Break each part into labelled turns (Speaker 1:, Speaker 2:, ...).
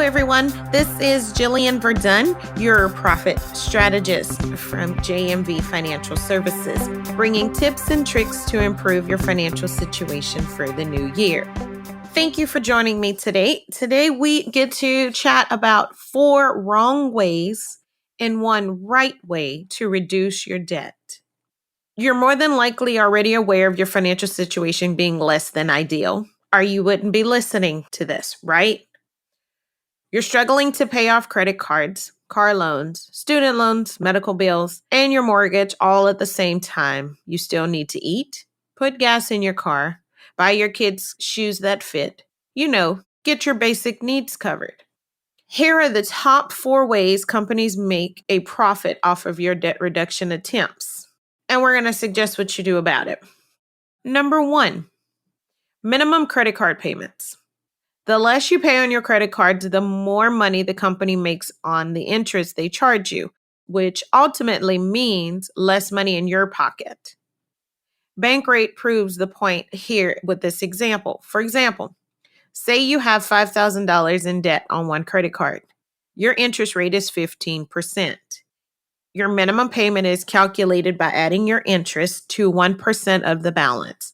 Speaker 1: everyone. This is Jillian Verdun, your profit strategist from JMV Financial Services, bringing tips and tricks to improve your financial situation for the new year. Thank you for joining me today. Today, we get to chat about 4 wrong ways and 1 right way to reduce your debt. You're more than likely already aware of your financial situation being less than ideal, or you wouldn't be listening to this, right? You're struggling to pay off credit cards, car loans, student loans, medical bills, and your mortgage all at the same time. You still need to eat, put gas in your car, buy your kids shoes that fit. Get your basic needs covered. Here are the top 4 ways companies make a profit off of your debt reduction attempts. And we're going to suggest what you do about it. Number 1, minimum credit card payments. The less you pay on your credit cards, the more money the company makes on the interest they charge you, which ultimately means less money in your pocket. Bankrate proves the point here with this example. For example, say you have $5,000 in debt on one credit card. Your interest rate is 15%. Your minimum payment is calculated by adding your interest to 1% of the balance.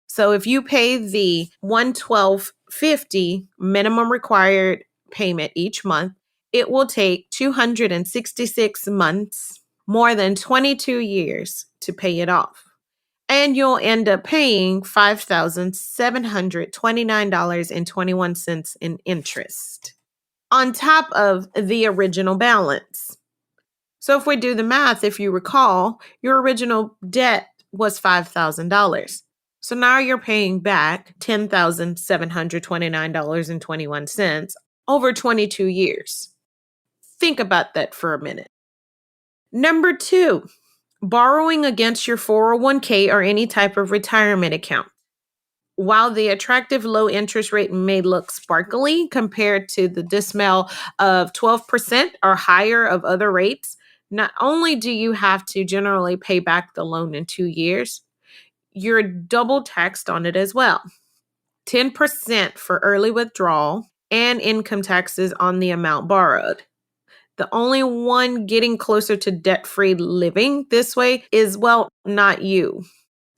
Speaker 1: So if you pay the $112.50 minimum required payment each month, it will take 266 months, more than 22 years to pay it off. And you'll end up paying $5,729.21 in interest on top of the original balance. So if we do the math, if you recall, your original debt was $5,000. So now you're paying back $10,729.21 over 22 years. Think about that for a minute. Number 2, borrowing against your 401k or any type of retirement account. While the attractive low interest rate may look sparkly compared to the dismal of 12% or higher of other rates, not only do you have to generally pay back the loan in 2 years, you're double taxed on it as well. 10% for early withdrawal and income taxes on the amount borrowed. The only one getting closer to debt-free living this way is, not you.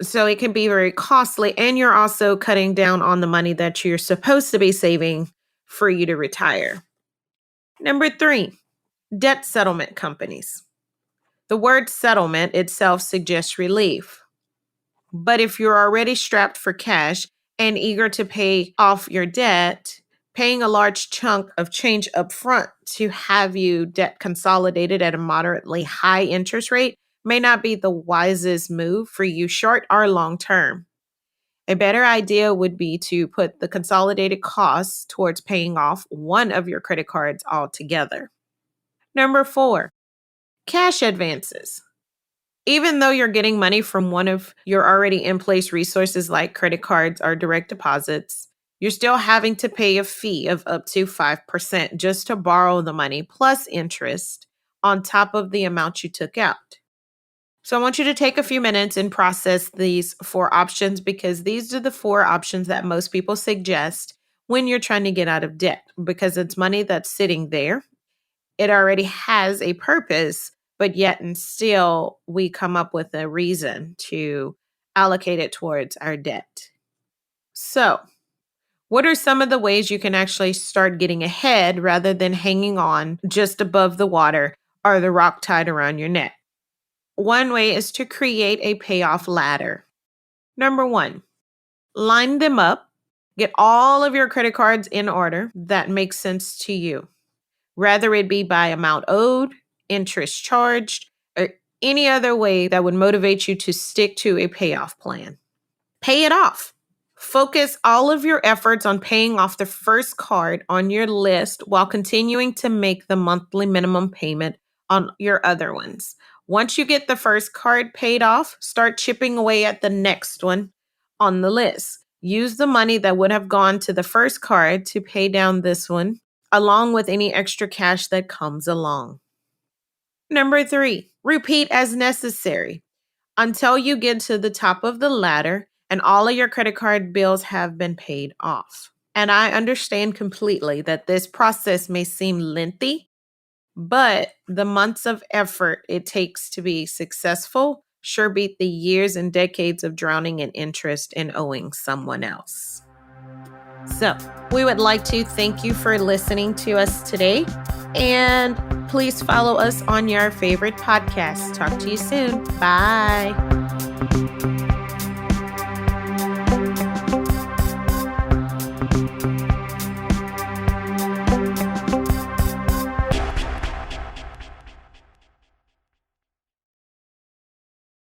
Speaker 1: So it can be very costly, and you're also cutting down on the money that you're supposed to be saving for you to retire. Number 3, debt settlement companies. The word settlement itself suggests relief. But if you're already strapped for cash and eager to pay off your debt, paying a large chunk of change up front to have you debt consolidated at a moderately high interest rate may not be the wisest move for you short or long term. A better idea would be to put the consolidated costs towards paying off one of your credit cards altogether. Number 4, cash advances. Even though you're getting money from one of your already in place resources like credit cards or direct deposits, you're still having to pay a fee of up to 5% just to borrow the money plus interest on top of the amount you took out. So I want you to take a few minutes and process these 4 options, because these are the 4 options that most people suggest when you're trying to get out of debt, because it's money that's sitting there. It already has a purpose, but yet and still we come up with a reason to allocate it towards our debt. So, what are some of the ways you can actually start getting ahead rather than hanging on just above the water or the rock tied around your neck? One way is to create a payoff ladder. Number 1, line them up. Get all of your credit cards in order that makes sense to you. Whether it be by amount owed, interest charged, or any other way that would motivate you to stick to a payoff plan. Pay it off. Focus all of your efforts on paying off the first card on your list while continuing to make the monthly minimum payment on your other ones. Once you get the first card paid off, start chipping away at the next one on the list. Use the money that would have gone to the first card to pay down this one, along with any extra cash that comes along. Number 3, repeat as necessary until you get to the top of the ladder and all of your credit card bills have been paid off. And I understand completely that this process may seem lengthy, but the months of effort it takes to be successful sure beat the years and decades of drowning in interest in owing someone else. So, we would like to thank you for listening to us today, and please follow us on your favorite podcast. Talk to you soon. Bye.